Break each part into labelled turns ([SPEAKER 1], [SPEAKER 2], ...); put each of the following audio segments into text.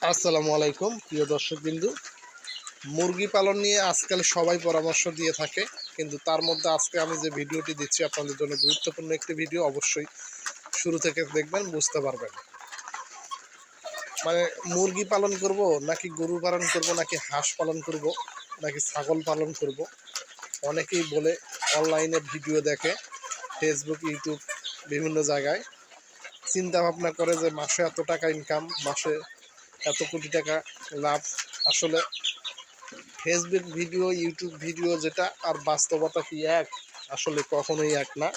[SPEAKER 1] আসসালামু আলাইকুম প্রিয় দর্শকবৃন্দু। মুরগি পালন নিয়ে আজকাল সবাই পরামর্শ দিয়ে থাকে, কিন্তু তার মধ্যে আজকে আমি যে ভিডিওটি দিচ্ছি আপনাদের জন্য গুরুত্বপূর্ণ একটি ভিডিও। অবশ্যই শুরু থেকে দেখবেন, বুঝতে পারবেন। মানে মুরগি পালন করব নাকি গরু পালন করব নাকি হাঁস পালন করব নাকি ছাগল পালন করব, অনেকেই বলে। অনলাইনে ভিডিও দেখে, ফেসবুক, ইউটিউব, বিভিন্ন জায়গায় চিন্তা ভাবনা করে যে মাসে এত টাকা ইনকাম, মাসে এত কোটি টাকা লাভ। আসলে ফেসবুক ভিডিও, ইউটিউব ভিডিও যেটা আর বাস্তবতা কি এক? আসলে কখনোই এক না।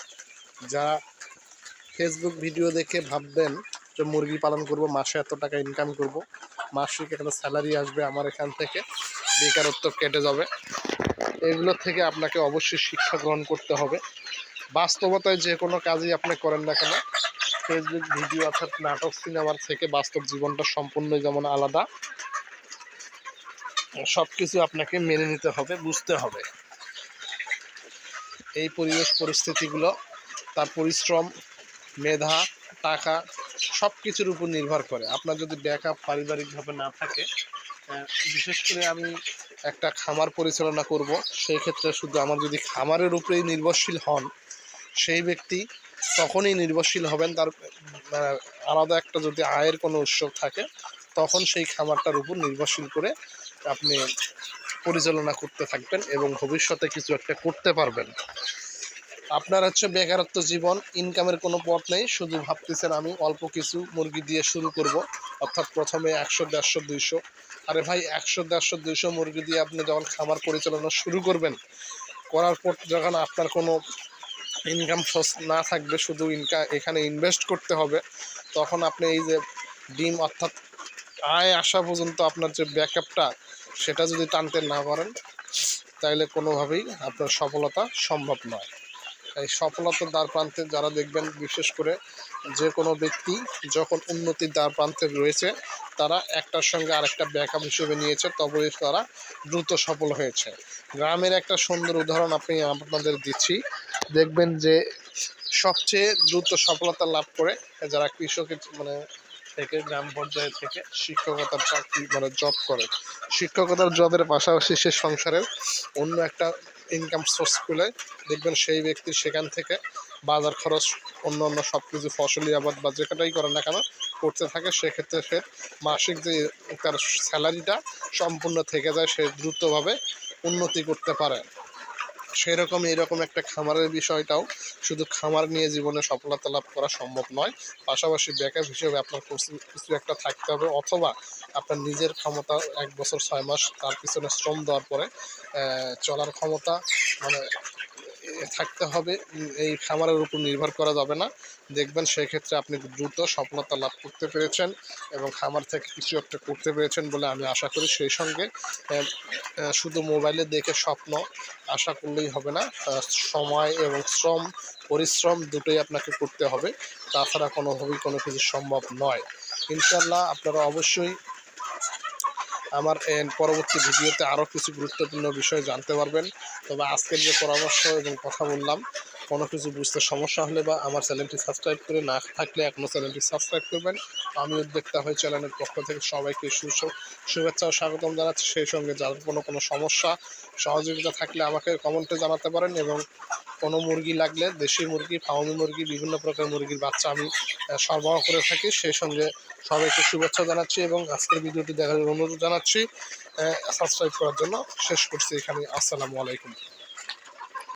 [SPEAKER 1] যারা ফেসবুক ভিডিও দেখে ভাববেন যে মুরগি পালন করব, মাসে এত টাকা ইনকাম করব, মাসিক একটা স্যালারি আসবে আমার এখান থেকে, বেকারত্ব কেটে যাবে, এগুলো থেকে আপনাকে অবশ্যই শিক্ষা গ্রহণ করতে হবে। বাস্তবতায় যে কোনো কাজই আপনি করেন না কেন, ফেসবুক ভিডিও অর্থাৎ নাটক সিনেমার থেকে বাস্তব জীবনটা সম্পূর্ণই যেমন আলাদা। সব কিছু আপনাকে মেনে নিতে হবে, বুঝতে হবে। এই পরিবেশ পরিস্থিতিগুলো তার পরিশ্রম, মেধা, টাকা সব কিছুর উপর নির্ভর করে। আপনার যদি ব্যাকআপ পারিবারিকভাবে না থাকে, বিশেষ করে আমি একটা খামার পরিচালনা করব, সেই ক্ষেত্রে শুধু আমার যদি খামারের উপরেই নির্ভরশীল হন, সেই ব্যক্তি তখনই নির্ভরশীল হবেন। তার আলাদা একটা যদি আয়ের কোনো উৎস থাকে, তখন সেই খামারটার উপর নির্ভরশীল করে আপনি পরিচালনা করতে থাকবেন এবং ভবিষ্যতে কিছু একটা করতে পারবেন। আপনার হচ্ছে বেকারত্ব জীবন, ইনকামের কোনো পথ নেই, শুধু ভাবতেছেন আমি অল্প কিছু মুরগি দিয়ে শুরু করব, অর্থাৎ প্রথমে 100, 150, 200। আরে ভাই, 100, 150, 200 মুরগি দিয়ে আপনি যখন খামার পরিচালনা শুরু করবেন, করার পর যখন আপনার কোনো ইনকাম সোর্স না থাকবে, শুধু এখানে ইনভেস্ট করতে হবে, তখন আপনি এই যে ডিম অর্থাৎ আয় আসা পর্যন্ত আপনার যে ব্যাকআপটা, সেটা যদি টানতে না পারেন, তাইলে কোনোভাবেই আপনার সফলতা সম্ভব নয়। এই সফলতার দ্বার প্রান্তে যারা দেখবেন, বিশেষ করে যে কোনো ব্যক্তি যখন উন্নতির দ্বার প্রান্তে রয়েছে, তারা একটার সঙ্গে আরেকটা ব্যাকআপ হিসেবে নিয়েছে, তবে তারা দ্রুত সফল হয়েছে। গ্রামের একটা সুন্দর উদাহরণ আপনাদের দিচ্ছি। দেখবেন যে সবচেয়ে দ্রুত সফলতা লাভ করে যারা কৃষকের থেকে, গ্রাম পর্যায়ে থেকে শিক্ষকতার চাকরি জব করে। শিক্ষকতার জবের পাশাপাশি সে সংসারের অন্য একটা ইনকাম সোর্স খুলে, দেখবেন সেই ব্যক্তি সেখান থেকে বাজার খরচ, অন্য অন্য সব কিছু, ফসলি আবাদ বা যেটাই করে না কেন করতে থাকে। সেক্ষেত্রে সে মাসিক যে তার স্যালারিটা সম্পূর্ণ থেকে যায়, সে দ্রুতভাবে উন্নতি করতে পারে। সেরকম এরকম একটা খামারের বিষয়টাও, শুধু খামার নিয়ে জীবনে সফলতা লাভ করা সম্ভব নয়। পাশাপাশি ব্যাকআপ হিসেবে আপনার কিছু একটা থাকতে হবে, অথবা আপনার নিজের ক্ষমতা 1 বছর 6 মাস তার পিছনে শ্রম দেওয়ার পরে চলার ক্ষমতা মানে থাকতে হবে। এই খামারের উপর নির্ভর করা যাবে না। দেখবেন সেক্ষেত্রে আপনি দ্রুত সফলতা লাভ করতে পেরেছেন এবং খামার থেকে কিছু একটা করতে পেরেছেন বলে আমি আশা করি। সেই সঙ্গে শুধু মোবাইলে দেখে স্বপ্ন আশা করলেই হবে না, সময় এবং পরিশ্রম দুটোই আপনাকে করতে হবে। তাছাড়া কোনোভাবেই কোনো কিছু সম্ভব নয়। ইনশাল্লাহ আপনারা অবশ্যই আমার পরবর্তী ভিডিওতে আরও কিছু গুরুত্বপূর্ণ বিষয় জানতে পারবেন। তবে আজকের যে পরামর্শ এবং কথা বললাম, কোনো কিছু বুঝতে সমস্যা হলে বা আমার চ্যানেলটি সাবস্ক্রাইব করে না থাকলে এখনও চ্যানেলটি সাবস্ক্রাইব করবেন। আমি উদ্যোক্তা হয়ে চ্যানেলের পক্ষ থেকে সবাইকে শুভেচ্ছা ও স্বাগতম জানাচ্ছি। সেই সঙ্গে যাদের কোনো সমস্যা, সহযোগিতা থাকলে আমাকে কমেন্টে জানাতে পারেন, এবং কোনো মুরগি লাগলে, দেশি মুরগি, ফার্মি মুরগি, বিভিন্ন প্রকার মুরগির বাচ্চা আমি সরবরাহ করে থাকি। সেই সঙ্গে সবাইকে শুভেচ্ছা জানাচ্ছি এবং আজকের ভিডিওটি দেখার অনুরোধ জানাচ্ছি। সাবস্ক্রাইব করার জন্য শেষ করছি এখানে। আসসালামু আলাইকুম।